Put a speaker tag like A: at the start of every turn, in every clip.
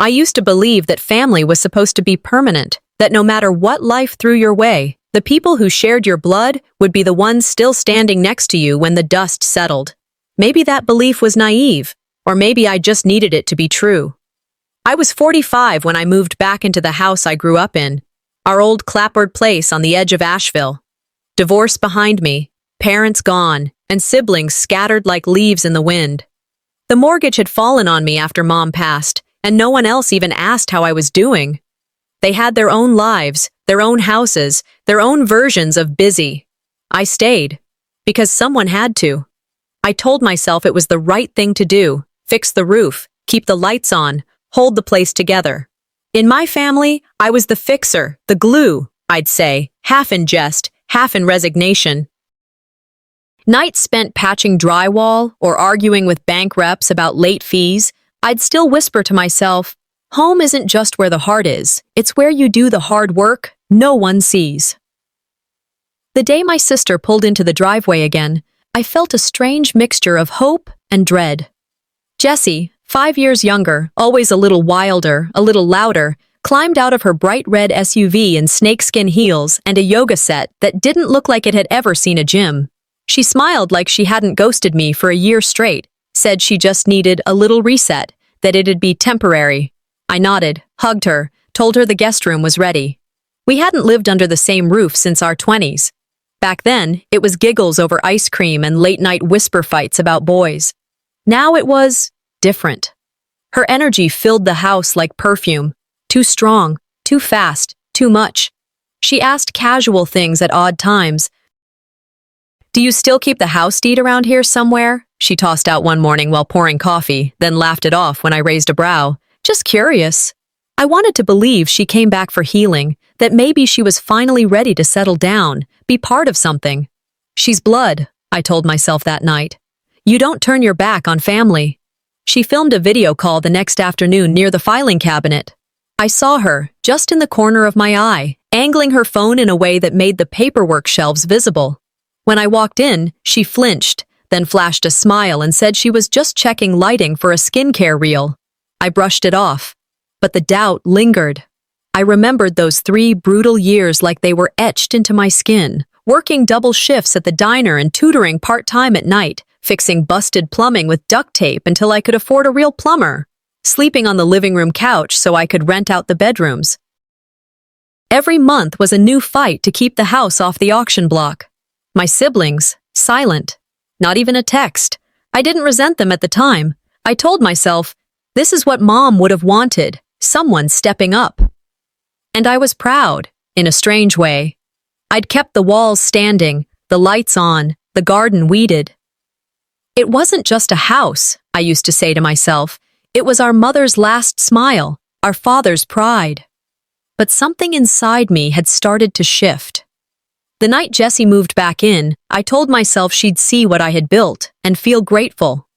A: I used to believe that family was supposed to be permanent, that no matter what life threw your way, the people who shared your blood would be the ones still standing next to you when the dust settled. Maybe that belief was naive, or maybe I just needed it to be true. I was 45 when I moved back into the house I grew up in, our old clapboard place on the edge of Asheville. Divorce behind me, parents gone, and siblings scattered like leaves in the wind. The mortgage had fallen on me after Mom passed, and no one else even asked how I was doing. They had their own lives, their own houses, their own versions of busy. I stayed, because someone had to. I told myself it was the right thing to do, fix the roof, keep the lights on, hold the place together. In my family, I was the fixer, the glue, I'd say, half in jest, half in resignation. Nights spent patching drywall or arguing with bank reps about late fees, I'd still whisper to myself, home isn't just where the heart is, it's where you do the hard work no one sees. The day my sister pulled into the driveway again, I felt a strange mixture of hope and dread. Jessie, 5 years younger, always a little wilder, a little louder, climbed out of her bright red SUV in snakeskin heels and a yoga set that didn't look like it had ever seen a gym. She smiled like she hadn't ghosted me for a year straight, said she just needed a little reset, that it'd be temporary. I nodded, hugged her, told her the guest room was ready. We hadn't lived under the same roof since our 20s. Back then, it was giggles over ice cream and late-night whisper fights about boys. Now it was different. Her energy filled the house like perfume. Too strong, too fast, too much. She asked casual things at odd times. "Do you still keep the house deed around here somewhere?" She tossed out one morning while pouring coffee, then laughed it off when I raised a brow. Just curious. I wanted to believe she came back for healing, that maybe she was finally ready to settle down, be part of something. She's blood, I told myself that night. You don't turn your back on family. She filmed a video call the next afternoon near the filing cabinet. I saw her, just in the corner of my eye, angling her phone in a way that made the paperwork shelves visible. When I walked in, she flinched, then flashed a smile and said she was just checking lighting for a skincare reel. I brushed it off, but the doubt lingered. I remembered those 3 brutal years like they were etched into my skin, working double shifts at the diner and tutoring part-time at night, fixing busted plumbing with duct tape until I could afford a real plumber, sleeping on the living room couch so I could rent out the bedrooms. Every month was a new fight to keep the house off the auction block. My siblings, silent. Not even a text. I didn't resent them at the time. I told myself, this is what Mom would have wanted, someone stepping up. And I was proud, in a strange way. I'd kept the walls standing, the lights on, the garden weeded. It wasn't just a house, I used to say to myself. It was our mother's last smile, our father's pride. But something inside me had started to shift. The night Jessie moved back in, I told myself she'd see what I had built and feel grateful.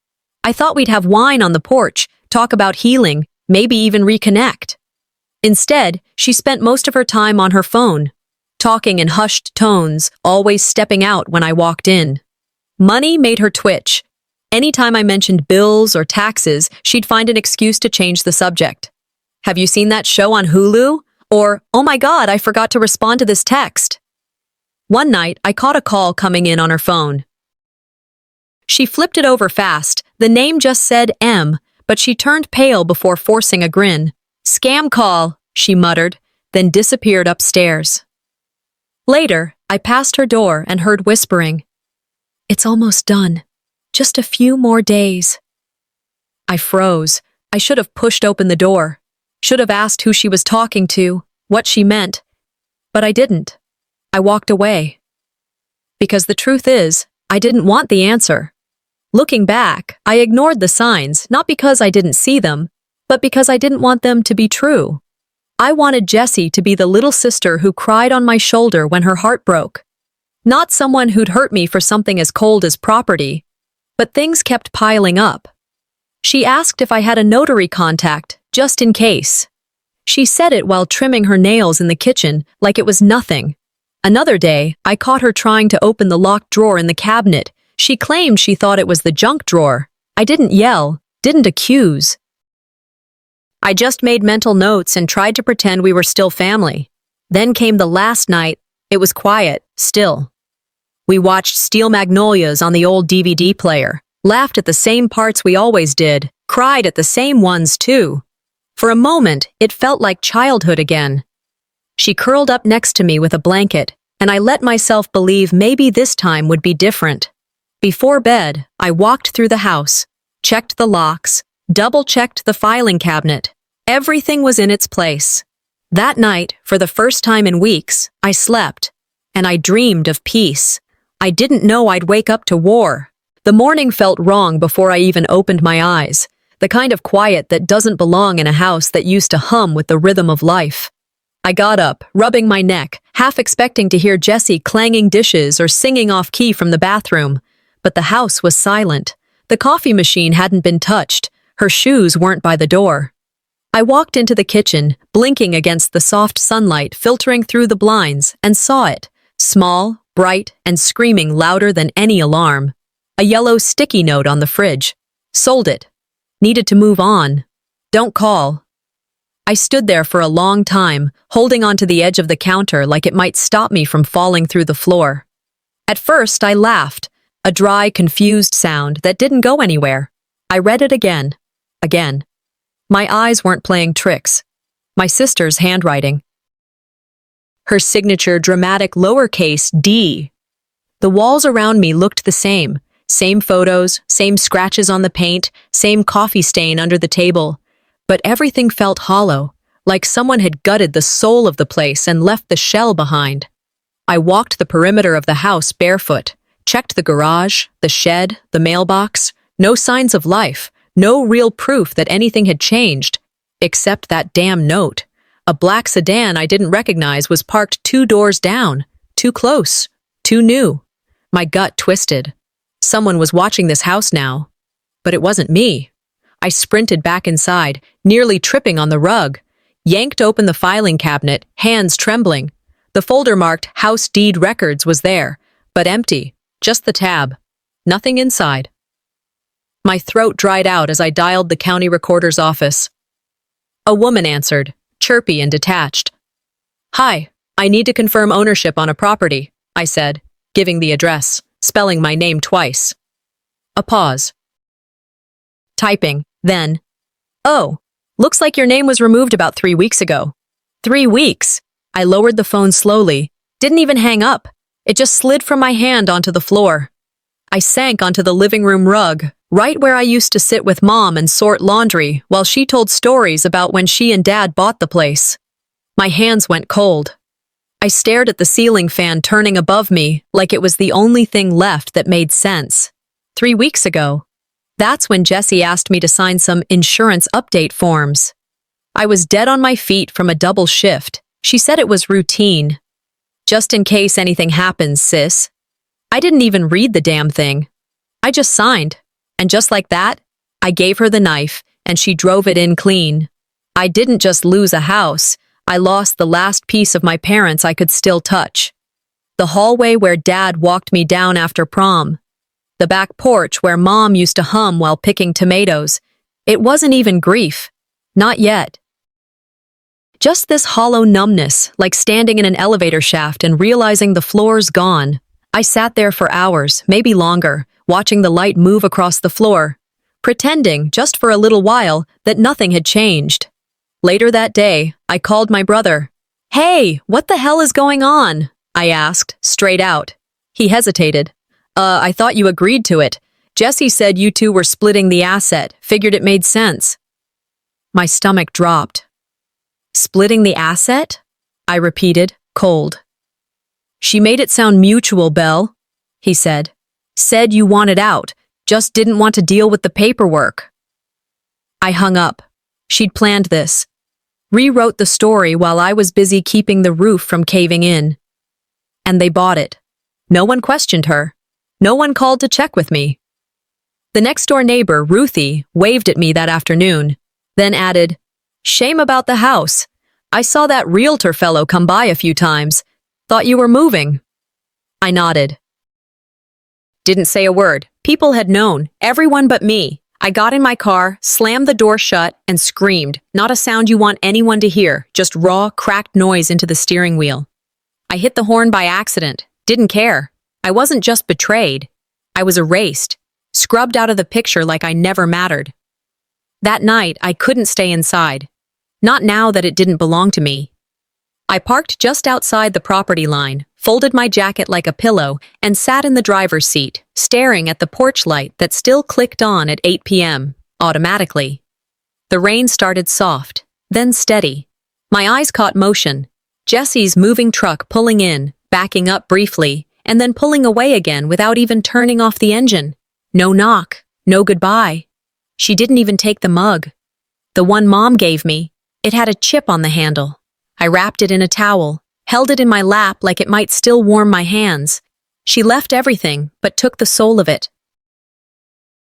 A: I thought we'd have wine on the porch, talk about healing, maybe even reconnect. Instead, she spent most of her time on her phone, talking in hushed tones, always stepping out when I walked in. Money made her twitch. Anytime I mentioned bills or taxes, she'd find an excuse to change the subject. Have you seen that show on Hulu? Or, oh my God, I forgot to respond to this text. One night, I caught a call coming in on her phone. She flipped it over fast. The name just said M, but she turned pale before forcing a grin. "Scam call," she muttered, then disappeared upstairs. Later, I passed her door and heard whispering. "It's almost done. Just a few more days." I froze. I should have pushed open the door. Should have asked who she was talking to, what she meant. But I didn't. I walked away. Because the truth is, I didn't want the answer. Looking back, I ignored the signs, not because I didn't see them, but because I didn't want them to be true. I wanted Jessie to be the little sister who cried on my shoulder when her heart broke. Not someone who'd hurt me for something as cold as property. But things kept piling up. She asked if I had a notary contact, just in case. She said it while trimming her nails in the kitchen, like it was nothing. Another day, I caught her trying to open the locked drawer in the cabinet. She claimed she thought it was the junk drawer. I didn't yell, didn't accuse. I just made mental notes and tried to pretend we were still family. Then came the last night. It was quiet, still. We watched Steel Magnolias on the old DVD player, laughed at the same parts we always did, cried at the same ones too. For a moment, it felt like childhood again. She curled up next to me with a blanket, and I let myself believe maybe this time would be different. Before bed, I walked through the house, checked the locks, double-checked the filing cabinet. Everything was in its place. That night, for the first time in weeks, I slept, and I dreamed of peace. I didn't know I'd wake up to war. The morning felt wrong before I even opened my eyes, the kind of quiet that doesn't belong in a house that used to hum with the rhythm of life. I got up, rubbing my neck, half expecting to hear Jessie clanging dishes or singing off-key from the bathroom. But the house was silent. The coffee machine hadn't been touched. Her shoes weren't by the door. I walked into the kitchen, blinking against the soft sunlight filtering through the blinds, and saw it, small, bright, and screaming louder than any alarm. A yellow sticky note on the fridge. Sold it. Needed to move on. Don't call. I stood there for a long time, holding onto the edge of the counter like it might stop me from falling through the floor. At first, I laughed, a dry, confused sound that didn't go anywhere. I read it again. Again. My eyes weren't playing tricks. My sister's handwriting. Her signature dramatic lowercase d. The walls around me looked the same. Same photos, same scratches on the paint, same coffee stain under the table. But everything felt hollow, like someone had gutted the soul of the place and left the shell behind. I walked the perimeter of the house barefoot, checked the garage, the shed, the mailbox. No signs of life, no real proof that anything had changed, except that damn note. A black sedan I didn't recognize was parked 2 doors down, too close, too new. My gut twisted. Someone was watching this house now. But it wasn't me. I sprinted back inside, nearly tripping on the rug, yanked open the filing cabinet, hands trembling. The folder marked House Deed Records was there, but empty, just the tab. Nothing inside. My throat dried out as I dialed the county recorder's office. A woman answered, chirpy and detached. Hi, I need to confirm ownership on a property, I said, giving the address, spelling my name twice. A pause. Typing, then, oh, looks like your name was removed about 3 weeks ago. 3 weeks? I lowered the phone slowly, didn't even hang up. It just slid from my hand onto the floor. I sank onto the living room rug, right where I used to sit with Mom and sort laundry while she told stories about when she and Dad bought the place. My hands went cold. I stared at the ceiling fan turning above me like it was the only thing left that made sense. 3 weeks ago. That's when Jessie asked me to sign some insurance update forms. I was dead on my feet from a double shift. She said it was routine. Just in case anything happens, sis. I didn't even read the damn thing. I just signed. And just like that, I gave her the knife, and she drove it in clean. I didn't just lose a house. I lost the last piece of my parents I could still touch. The hallway where Dad walked me down after prom. The back porch where Mom used to hum while picking tomatoes. It wasn't even grief. Not yet. Just this hollow numbness, like standing in an elevator shaft and realizing the floor's gone. I sat there for hours, maybe longer, watching the light move across the floor, pretending, just for a little while, that nothing had changed. Later that day, I called my brother. Hey, what the hell is going on? I asked, straight out. He hesitated. I thought you agreed to it. Jessie said you two were splitting the asset, figured it made sense. My stomach dropped. Splitting the asset? I repeated, cold. She made it sound mutual, Belle, he said. Said you wanted out, just didn't want to deal with the paperwork. I hung up. She'd planned this. Rewrote the story while I was busy keeping the roof from caving in. And they bought it. No one questioned her. No one called to check with me. The next-door neighbor, Ruthie, waved at me that afternoon, then added, Shame about the house. I saw that realtor fellow come by a few times. Thought you were moving. I nodded. Didn't say a word. People had known, everyone but me. I got in my car, slammed the door shut, and screamed, not a sound you want anyone to hear, just raw, cracked noise into the steering wheel. I hit the horn by accident, didn't care. I wasn't just betrayed. I was erased, scrubbed out of the picture like I never mattered. That night, I couldn't stay inside. Not now that it didn't belong to me. I parked just outside the property line, folded my jacket like a pillow, and sat in the driver's seat, staring at the porch light that still clicked on at 8 p.m., automatically. The rain started soft, then steady. My eyes caught motion. Jesse's moving truck pulling in, backing up briefly, and then pulling away again without even turning off the engine. No knock, no goodbye. She didn't even take the mug. The one Mom gave me, it had a chip on the handle. I wrapped it in a towel, held it in my lap like it might still warm my hands. She left everything, but took the soul of it.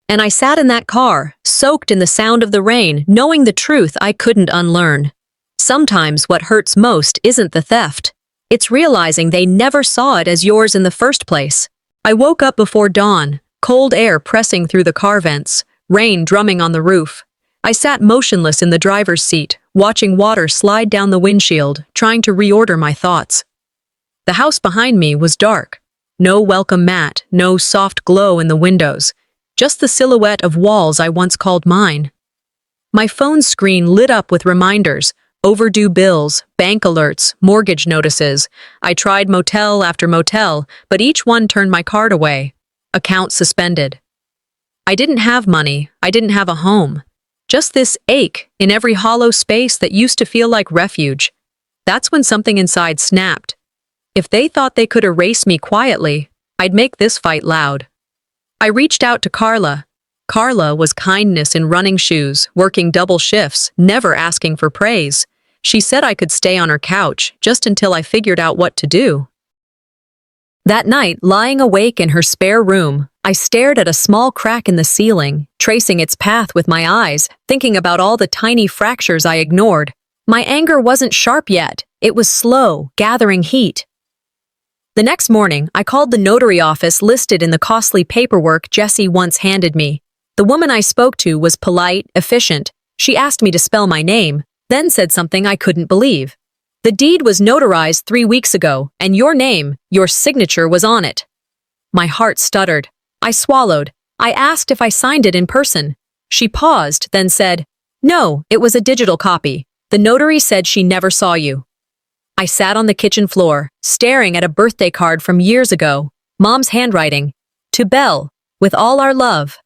A: And I sat in that car, soaked in the sound of the rain, knowing the truth I couldn't unlearn. Sometimes what hurts most isn't the theft. It's realizing they never saw it as yours in the first place. I woke up before dawn, cold air pressing through the car vents, rain drumming on the roof. I sat motionless in the driver's seat, watching water slide down the windshield, trying to reorder my thoughts. The house behind me was dark. No welcome mat, no soft glow in the windows, just the silhouette of walls I once called mine. My phone screen lit up with reminders, overdue bills, bank alerts, mortgage notices. I tried motel after motel, but each one turned my card away. Account suspended. I didn't have money. I didn't have a home. Just this ache in every hollow space that used to feel like refuge. That's when something inside snapped. If they thought they could erase me quietly, I'd make this fight loud. I reached out to Carla. Carla was kindness in running shoes, working double shifts, never asking for praise. She said I could stay on her couch just until I figured out what to do. That night, lying awake in her spare room, I stared at a small crack in the ceiling, tracing its path with my eyes, thinking about all the tiny fractures I ignored. My anger wasn't sharp yet. It was slow, gathering heat. The next morning, I called the notary office listed in the costly paperwork Jesse once handed me. The woman I spoke to was polite, efficient. She asked me to spell my name, then said something I couldn't believe. The deed was notarized 3 weeks ago, and your name, your signature was on it. My heart stuttered. I swallowed. I asked if I signed it in person. She paused, then said, "No, it was a digital copy. The notary said she never saw you." I sat on the kitchen floor, staring at a birthday card from years ago, Mom's handwriting, "To Belle, with all our love."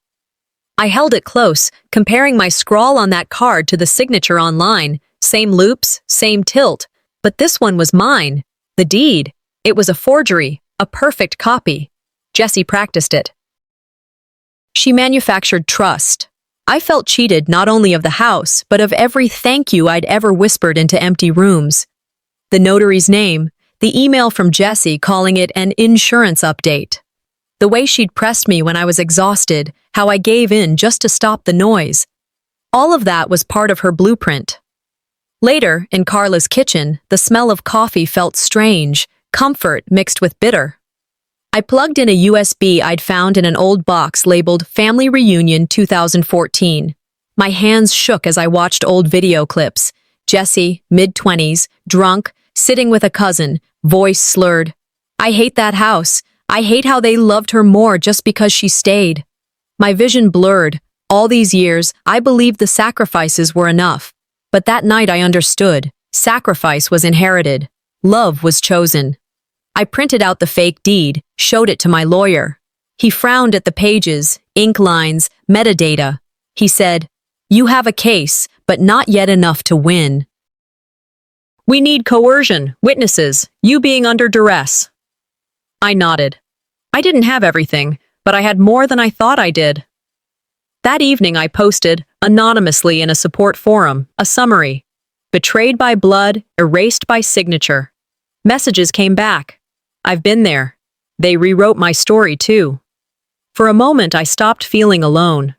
A: I held it close, comparing my scrawl on that card to the signature online, same loops, same tilt. But this one was mine. The deed. It was a forgery, a perfect copy. Jessie practiced it. She manufactured trust. I felt cheated not only of the house, but of every thank you I'd ever whispered into empty rooms. The notary's name, the email from Jessie calling it an insurance update. The way she'd pressed me when I was exhausted, how I gave in just to stop the noise. All of that was part of her blueprint. Later, in Carla's kitchen, the smell of coffee felt strange, comfort mixed with bitter. I plugged in a USB I'd found in an old box labeled Family Reunion 2014. My hands shook as I watched old video clips. Jessie, mid-20s, drunk, sitting with a cousin, voice slurred. "I hate that house. I hate how they loved her more just because she stayed." My vision blurred. All these years, I believed the sacrifices were enough. But that night I understood. Sacrifice was inherited. Love was chosen. I printed out the fake deed, showed it to my lawyer. He frowned at the pages, ink lines, metadata. He said, "You have a case, but not yet enough to win. We need coercion, witnesses, you being under duress." I nodded. I didn't have everything, but I had more than I thought I did. That evening I posted, anonymously in a support forum, a summary. Betrayed by blood, erased by signature. Messages came back. I've been there. They rewrote my story too. For a moment I stopped feeling alone.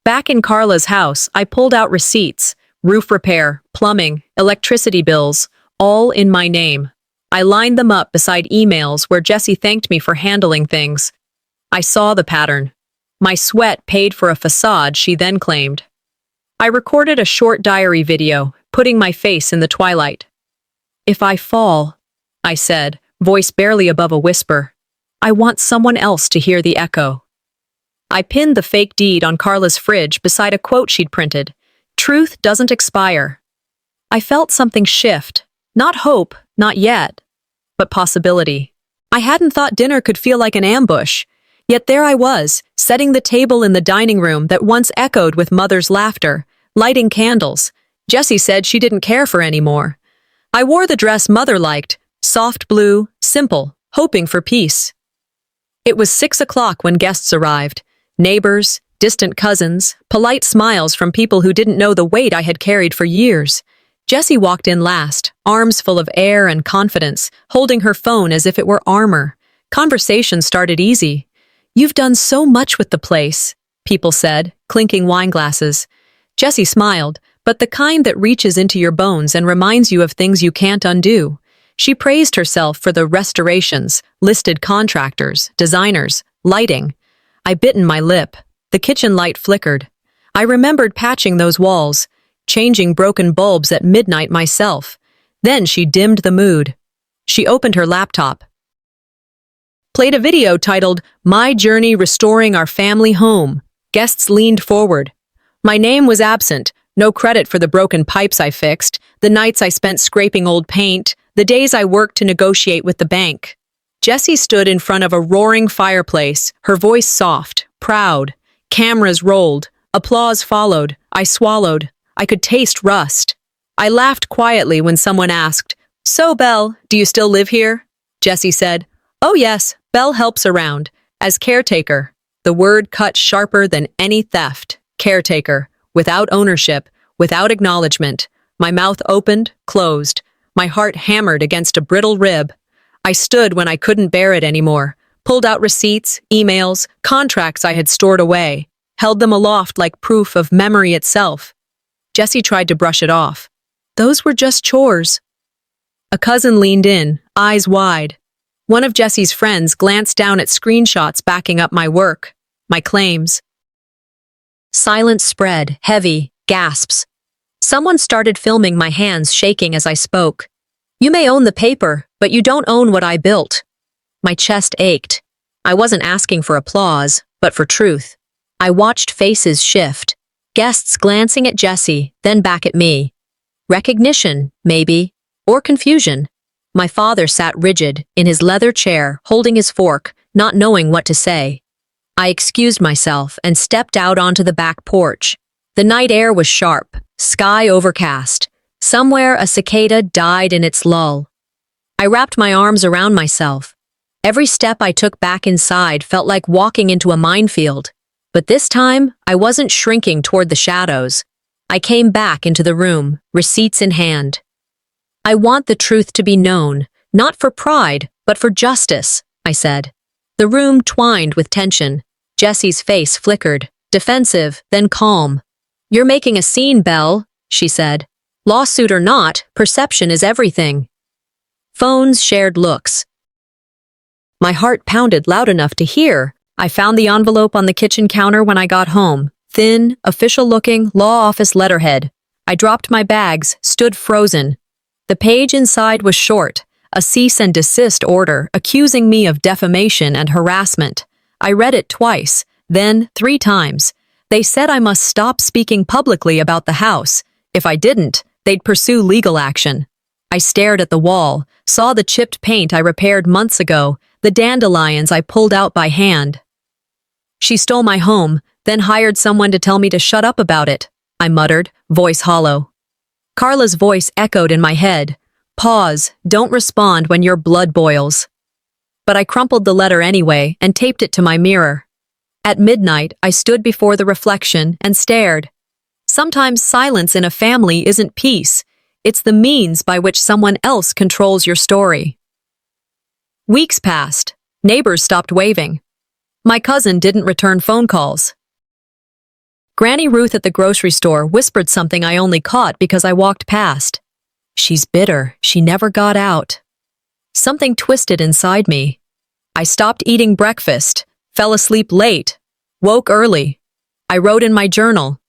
A: Back in Carla's house, I pulled out receipts, roof repair, plumbing, electricity bills, all in my name. I lined them up beside emails where Jessie thanked me for handling things. I saw the pattern. My sweat paid for a facade, she then claimed. I recorded a short diary video, putting my face in the twilight. If I fall, I said, voice barely above a whisper, I want someone else to hear the echo. I pinned the fake deed on Carla's fridge beside a quote she'd printed. Truth doesn't expire. I felt something shift. Not hope, not yet, but possibility. I hadn't thought dinner could feel like an ambush. Yet there I was, setting the table in the dining room that once echoed with Mother's laughter, lighting candles. Jessie said she didn't care for any more. I wore the dress Mother liked, soft blue, simple, hoping for peace. It was 6 o'clock when guests arrived. Neighbors, distant cousins, polite smiles from people who didn't know the weight I had carried for years. Jessie walked in last, arms full of air and confidence, holding her phone as if it were armor. Conversation started easy. You've done so much with the place, people said, clinking wine glasses. Jessie smiled, but the kind that reaches into your bones and reminds you of things you can't undo. She praised herself for the restorations, listed contractors, designers, lighting. I bitten my lip. The kitchen light flickered. I remembered patching those walls, changing broken bulbs at midnight myself. Then she dimmed the mood. She opened her laptop, played a video titled, My Journey Restoring Our Family Home. Guests leaned forward. My name was absent, no credit for the broken pipes I fixed, the nights I spent scraping old paint, the days I worked to negotiate with the bank. Jessie stood in front of a roaring fireplace, her voice soft, proud. Cameras rolled. Applause followed. I swallowed. I could taste rust. I laughed quietly when someone asked, So, Belle, do you still live here? Jessie said, Oh yes, Belle helps around. As caretaker. The word cut sharper than any theft. Caretaker. Without ownership. Without acknowledgement. My mouth opened, closed. My heart hammered against a brittle rib. I stood when I couldn't bear it anymore. Pulled out receipts, emails, contracts I had stored away. Held them aloft like proof of memory itself. Jessie tried to brush it off. Those were just chores. A cousin leaned in, eyes wide. One of Jessie's friends glanced down at screenshots backing up my work, my claims. Silence spread, heavy, gasps. Someone started filming my hands shaking as I spoke. You may own the paper, but you don't own what I built. My chest ached. I wasn't asking for applause, but for truth. I watched faces shift. Guests glancing at Jessie, then back at me. Recognition, maybe, or confusion. My father sat rigid, in his leather chair, holding his fork, not knowing what to say. I excused myself and stepped out onto the back porch. The night air was sharp, sky overcast. Somewhere a cicada died in its lull. I wrapped my arms around myself. Every step I took back inside felt like walking into a minefield. But this time, I wasn't shrinking toward the shadows. I came back into the room, receipts in hand. I want the truth to be known, not for pride, but for justice, I said. The room twined with tension. Jessie's face flickered, defensive, then calm. You're making a scene, Belle, she said. Lawsuit or not, perception is everything. Phones shared looks. My heart pounded loud enough to hear. I found the envelope on the kitchen counter when I got home. Thin, official-looking, law office letterhead. I dropped my bags, stood frozen. The page inside was short, a cease and desist order accusing me of defamation and harassment. I read it twice, then 3 times. They said I must stop speaking publicly about the house. If I didn't, they'd pursue legal action. I stared at the wall, saw the chipped paint I repaired months ago, the dandelions I pulled out by hand. She stole my home, then hired someone to tell me to shut up about it, I muttered, voice hollow. Carla's voice echoed in my head. Pause, don't respond when your blood boils. But I crumpled the letter anyway and taped it to my mirror. At midnight, I stood before the reflection and stared. Sometimes silence in a family isn't peace. It's the means by which someone else controls your story. Weeks passed. Neighbors stopped waving. My cousin didn't return phone calls. Granny Ruth at the grocery store whispered something I only caught because I walked past. She's bitter. She never got out. Something twisted inside me. I stopped eating breakfast, fell asleep late. Woke early. I wrote in my journal.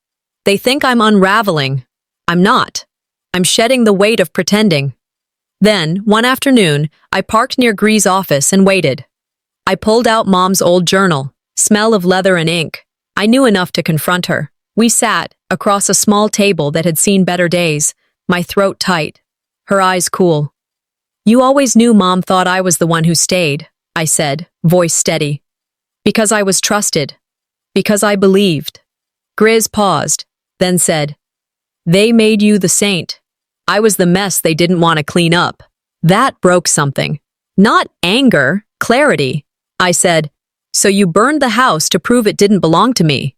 A: They think I'm unraveling. I'm not. I'm shedding the weight of pretending. Then, one afternoon, I parked near Gree's office and waited. I pulled out Mom's old journal, smell of leather and ink. I knew enough to confront her. We sat, across a small table that had seen better days, my throat tight, her eyes cool. You always knew Mom thought I was the one who stayed, I said, voice steady. Because I was trusted. Because I believed. Grizz paused, then said, They made you the saint. I was the mess they didn't want to clean up. That broke something. Not anger, clarity. I said, So you burned the house to prove it didn't belong to me.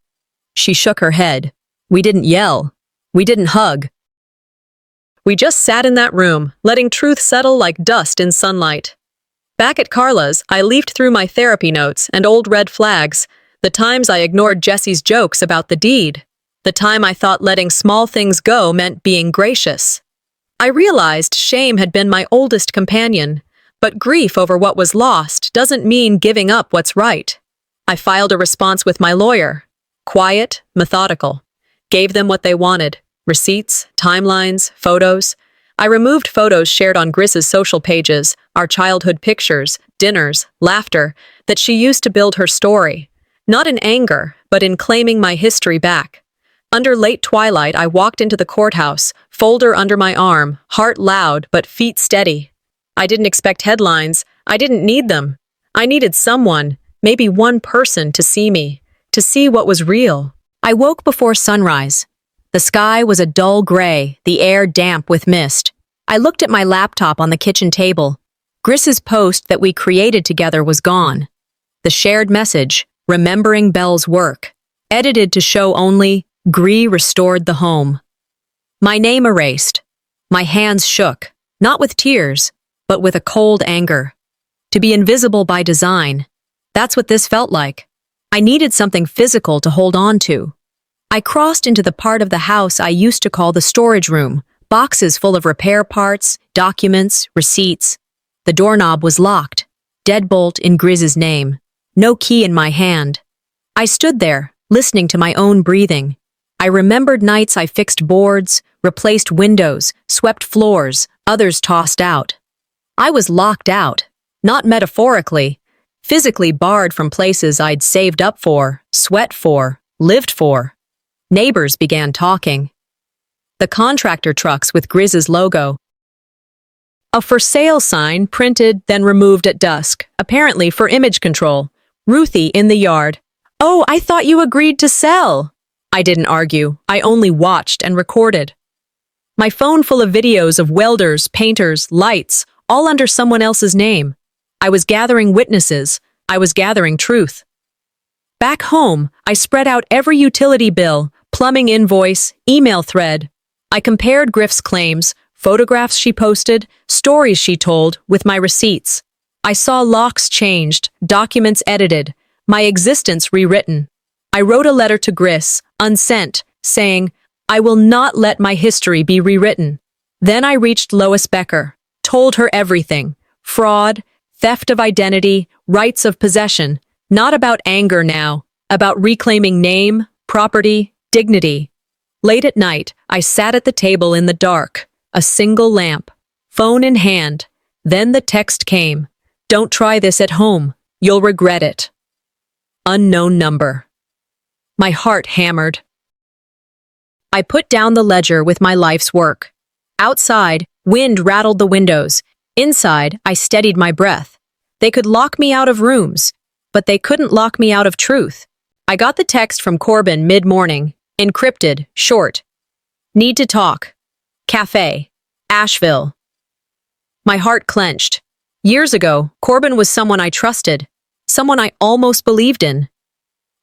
A: She shook her head. We didn't yell. We didn't hug. We just sat in that room, letting truth settle like dust in sunlight. Back at Carla's, I leafed through my therapy notes and old red flags, the times I ignored Jesse's jokes about the deed, the time I thought letting small things go meant being gracious. I realized shame had been my oldest companion, but grief over what was lost doesn't mean giving up what's right. I filed a response with my lawyer. Quiet, methodical. Gave them what they wanted. Receipts, timelines, photos. I removed photos shared on Grizz's social pages, our childhood pictures, dinners, laughter, that she used to build her story. Not in anger, but in claiming my history back. Under late twilight, I walked into the courthouse, folder under my arm, heart loud but feet steady. I didn't expect headlines. I didn't need them. I needed someone, maybe one person, to see me, to see what was real. I woke before sunrise. The sky was a dull gray, the air damp with mist. I looked at my laptop on the kitchen table. Griss's post that we created together was gone. The shared message, remembering Belle's work, edited to show only, Gree restored the home. My name erased. My hands shook, not with tears, but with a cold anger. To be invisible by design. That's what this felt like. I needed something physical to hold on to. I crossed into the part of the house I used to call the storage room, boxes full of repair parts, documents, receipts. The doorknob was locked, deadbolt in Grizz's name, no key in my hand. I stood there, listening to my own breathing. I remembered nights I fixed boards, replaced windows, swept floors, others tossed out. I was locked out, not metaphorically, physically barred from places I'd saved up for, sweat for, lived for. Neighbors began talking. The contractor trucks with Grizz's logo. A for sale sign printed, then removed at dusk, apparently for image control. Ruthie in the yard. Oh, I thought you agreed to sell. I didn't argue. I only watched and recorded. My phone full of videos of welders, painters, lights, all under someone else's name. I was gathering witnesses. I was gathering truth. Back home, I spread out every utility bill, plumbing invoice, email thread. I compared Griff's claims, photographs she posted, stories she told, with my receipts. I saw locks changed, documents edited, my existence rewritten. I wrote a letter to Griss, unsent, saying, I will not let my history be rewritten. Then I reached Lois Becker, told her everything. Fraud, theft of identity, rights of possession. Not about anger now, about reclaiming name, property, dignity. Late at night, I sat at the table in the dark, a single lamp, phone in hand. Then the text came. Don't try this at home. You'll regret it. Unknown number. My heart hammered. I put down the ledger with my life's work. Outside, wind rattled the windows. Inside, I steadied my breath. They could lock me out of rooms, but they couldn't lock me out of truth. I got the text from Corbin mid-morning, encrypted, short. Need to talk. Cafe. Asheville. My heart clenched. Years ago, Corbin was someone I trusted, someone I almost believed in.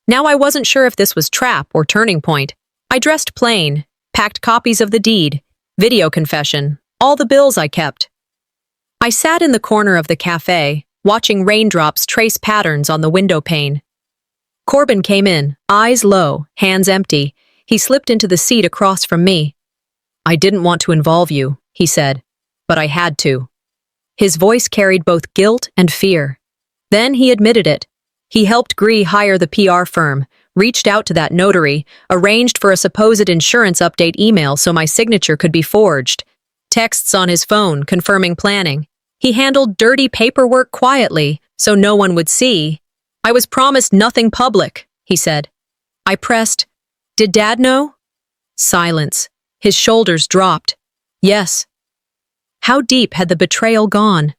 A: Now I wasn't sure if this was trap or turning point. I dressed plain, packed copies of the deed, video confession, all the bills I kept. I sat in the corner of the cafe, watching raindrops trace patterns on the window pane. Corbin came in, eyes low, hands empty. He slipped into the seat across from me. I didn't want to involve you, he said, but I had to. His voice carried both guilt and fear. Then he admitted it. He helped Gree hire the PR firm, reached out to that notary, arranged for a supposed insurance update email so my signature could be forged. Texts on his phone confirming planning. He handled dirty paperwork quietly, so no one would see. I was promised nothing public, he said. I pressed, "Did Dad know?" Silence. His shoulders dropped. Yes. How deep had the betrayal gone?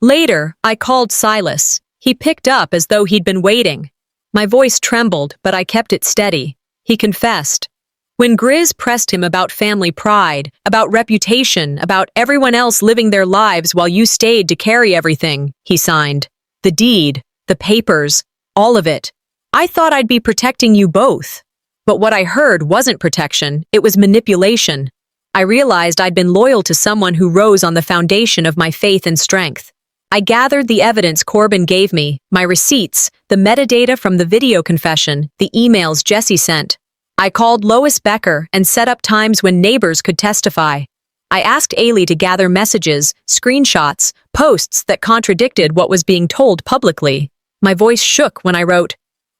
A: Later, I called Silas. He picked up as though he'd been waiting. My voice trembled, but I kept it steady. He confessed. When Grizz pressed him about family pride, about reputation, about everyone else living their lives while you stayed to carry everything, he signed. The deed, the papers, all of it. I thought I'd be protecting you both. But what I heard wasn't protection, it was manipulation. I realized I'd been loyal to someone who rose on the foundation of my faith and strength. I gathered the evidence Corbin gave me, my receipts, the metadata from the video confession, the emails Jesse sent. I called Lois Becker and set up times when neighbors could testify. I asked Ailey to gather messages, screenshots, posts that contradicted what was being told publicly. My voice shook when I wrote,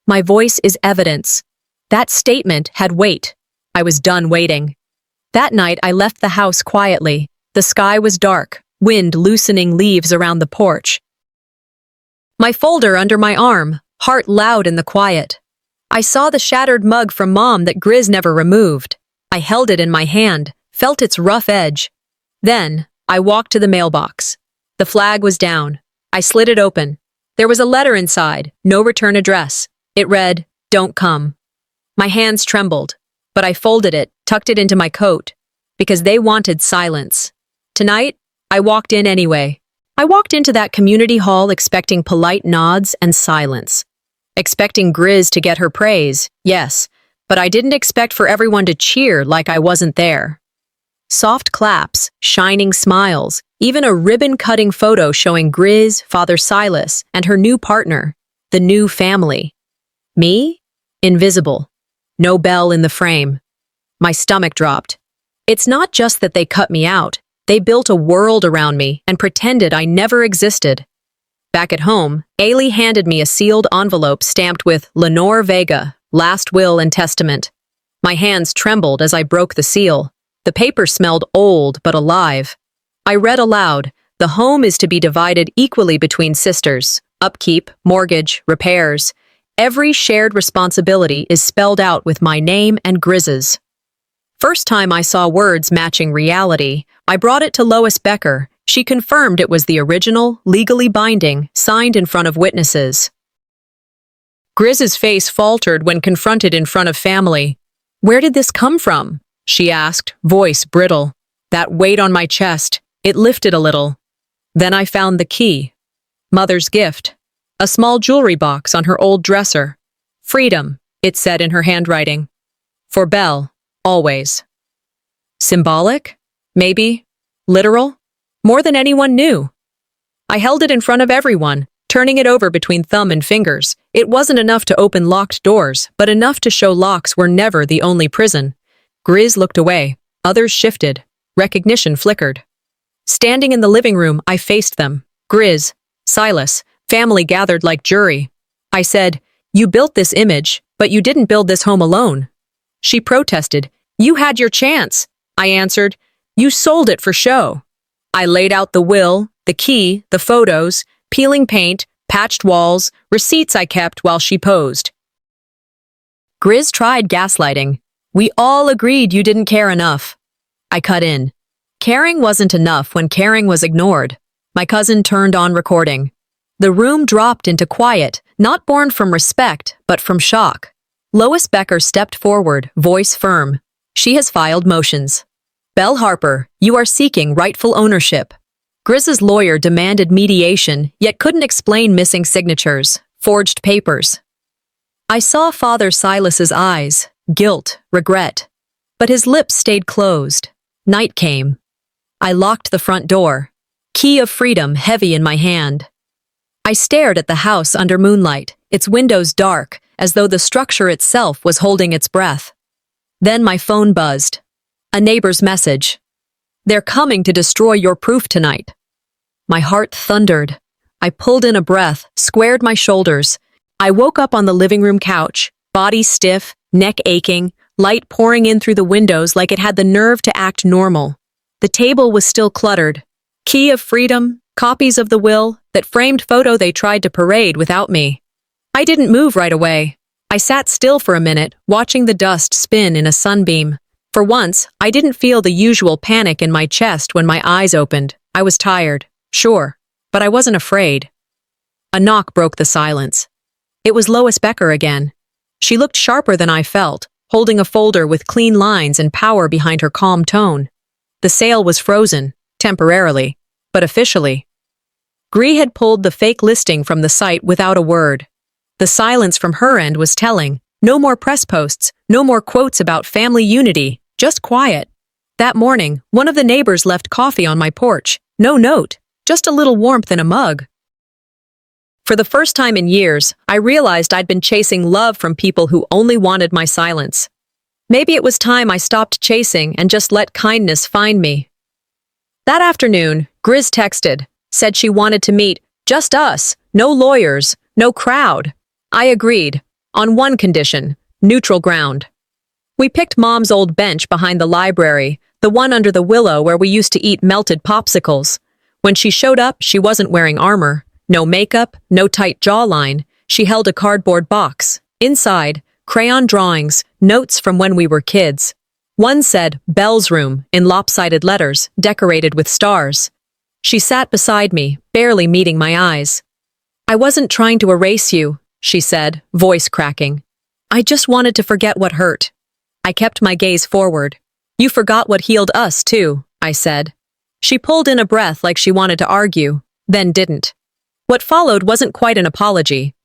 A: "My voice is evidence." That statement had weight. I was done waiting. That night I left the house quietly. The sky was dark, wind loosening leaves around the porch. My folder under my arm, heart loud in the quiet. I saw the shattered mug from Mom that Grizz never removed. I held it in my hand, felt its rough edge. Then, I walked to the mailbox. The flag was down. I slid it open. There was a letter inside, no return address. It read, "Don't come." My hands trembled, but I folded it, tucked it into my coat, because they wanted silence. Tonight, I walked in anyway. I walked into that community hall expecting polite nods and silence. Expecting Grizz to get her praise, yes, but I didn't expect for everyone to cheer like I wasn't there. Soft claps, shining smiles, even a ribbon-cutting photo showing Grizz, Father Silas, and her new partner, the new family. Me? Invisible. No bell in the frame. My stomach dropped. It's not just that they cut me out. They built a world around me and pretended I never existed. Back at home, Ailey handed me a sealed envelope stamped with Lenore Vega, Last Will and Testament. My hands trembled as I broke the seal. The paper smelled old but alive. I read aloud, "The home is to be divided equally between sisters. Upkeep, mortgage, repairs. Every shared responsibility is spelled out with my name and Grizz's." First time I saw words matching reality, I brought it to Lois Becker. She confirmed it was the original, legally binding, signed in front of witnesses. Grizz's face faltered when confronted in front of family. "Where did this come from?" she asked, voice brittle. That weight on my chest, it lifted a little. Then I found the key. Mother's gift. A small jewelry box on her old dresser. "Freedom," it said in her handwriting. "For Belle, always." Symbolic? Maybe. Literal? More than anyone knew. I held it in front of everyone, turning it over between thumb and fingers. It wasn't enough to open locked doors, but enough to show locks were never the only prison. Grizz looked away. Others shifted. Recognition flickered. Standing in the living room, I faced them. Grizz, Silas, family gathered like jury. I said, "You built this image, but you didn't build this home alone." She protested. "You had your chance." I answered, "You sold it for show." I laid out the will, the key, the photos, peeling paint, patched walls, receipts I kept while she posed. Grizz tried gaslighting. "We all agreed you didn't care enough." I cut in. Caring wasn't enough when caring was ignored. My cousin turned on recording. The room dropped into quiet, not born from respect, but from shock. Lois Becker stepped forward, voice firm. "She has filed motions. Belle Harper, you are seeking rightful ownership." Grizz's lawyer demanded mediation, yet couldn't explain missing signatures, forged papers. I saw Father Silas's eyes, guilt, regret. But his lips stayed closed. Night came. I locked the front door, key of freedom heavy in my hand. I stared at the house under moonlight, its windows dark, as though the structure itself was holding its breath. Then my phone buzzed. A neighbor's message. "They're coming to destroy your proof tonight." My heart thundered. I pulled in a breath, squared my shoulders. I woke up on the living room couch, body stiff, neck aching, light pouring in through the windows like it had the nerve to act normal. The table was still cluttered. Key of freedom, copies of the will, that framed photo they tried to parade without me. I didn't move right away. I sat still for a minute, watching the dust spin in a sunbeam. For once, I didn't feel the usual panic in my chest when my eyes opened. I was tired, sure, but I wasn't afraid. A knock broke the silence. It was Lois Becker again. She looked sharper than I felt, holding a folder with clean lines and power behind her calm tone. The sale was frozen, temporarily, but officially. Gree had pulled the fake listing from the site without a word. The silence from her end was telling. No more press posts, no more quotes about family unity, just quiet. That morning, one of the neighbors left coffee on my porch. No note, just a little warmth in a mug. For the first time in years, I realized I'd been chasing love from people who only wanted my silence. Maybe it was time I stopped chasing and just let kindness find me. That afternoon, Grizz texted, said she wanted to meet, just us, no lawyers, no crowd. I agreed, on one condition, neutral ground. We picked Mom's old bench behind the library, the one under the willow where we used to eat melted popsicles. When she showed up, she wasn't wearing armor. No makeup, no tight jawline. She held a cardboard box. Inside, crayon drawings, notes from when we were kids. One said, Belle's room, in lopsided letters, decorated with stars. She sat beside me, barely meeting my eyes. I wasn't trying to erase you, she said, voice cracking. I just wanted to forget what hurt. I kept my gaze forward. You forgot what healed us, too, I said. She pulled in a breath like she wanted to argue, then didn't. What followed wasn't quite an apology.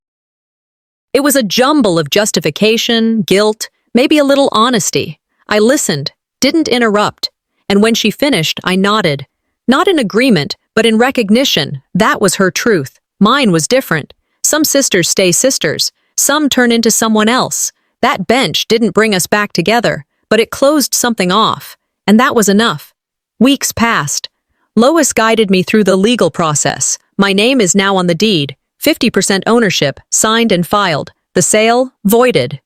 A: It was a jumble of justification, guilt, maybe a little honesty. I listened, didn't interrupt, and when she finished, I nodded. Not in agreement, but in recognition. That was her truth. Mine was different. Some sisters stay sisters. Some turn into someone else. That bench didn't bring us back together, but it closed something off, and that was enough. Weeks passed. Lois guided me through the legal process. My name is now on the deed, 50% ownership, signed and filed. The sale, voided.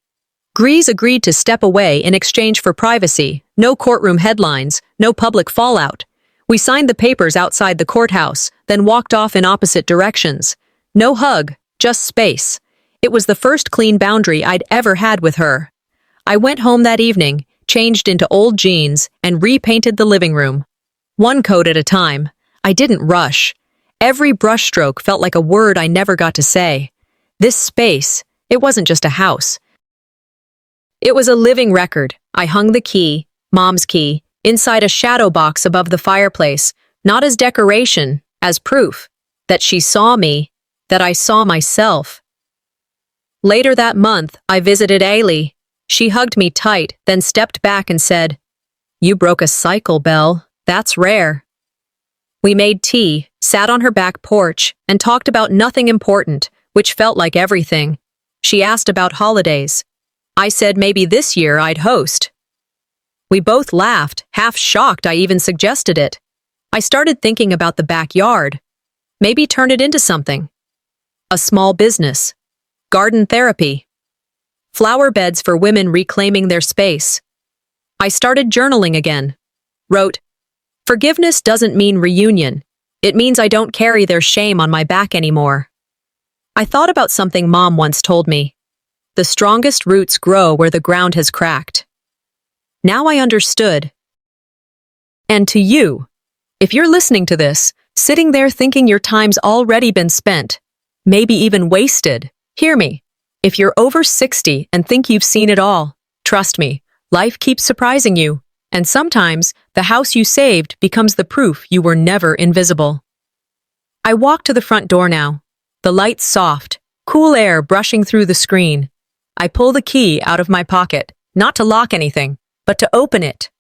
A: Grease agreed to step away in exchange for privacy, no courtroom headlines, no public fallout. We signed the papers outside the courthouse, then walked off in opposite directions. No hug, just space. It was the first clean boundary I'd ever had with her. I went home that evening, changed into old jeans, and repainted the living room. One coat at a time. I didn't rush. Every brushstroke felt like a word I never got to say. This space, it wasn't just a house. It was a living record. I hung the key, Mom's key, inside a shadow box above the fireplace, not as decoration, as proof that she saw me, that I saw myself. Later that month, I visited Ailey. She hugged me tight, then stepped back and said, "You broke a cycle, Belle. That's rare." We made tea, sat on her back porch, and talked about nothing important, which felt like everything. She asked about holidays. I said maybe this year I'd host. We both laughed, half shocked I even suggested it. I started thinking about the backyard. Maybe turn it into something. A small business. Garden therapy. Flower beds for women reclaiming their space. I started journaling again. Wrote, "Forgiveness doesn't mean reunion. It means I don't carry their shame on my back anymore." I thought about something Mom once told me. The strongest roots grow where the ground has cracked. Now I understood. And to you, if you're listening to this, sitting there thinking your time's already been spent, maybe even wasted, hear me. If you're over 60 and think you've seen it all, trust me, life keeps surprising you. And sometimes, the house you saved becomes the proof you were never invisible. I walk to the front door now. The lights soft, cool air brushing through the screen. I pull the key out of my pocket, not to lock anything, but to open it,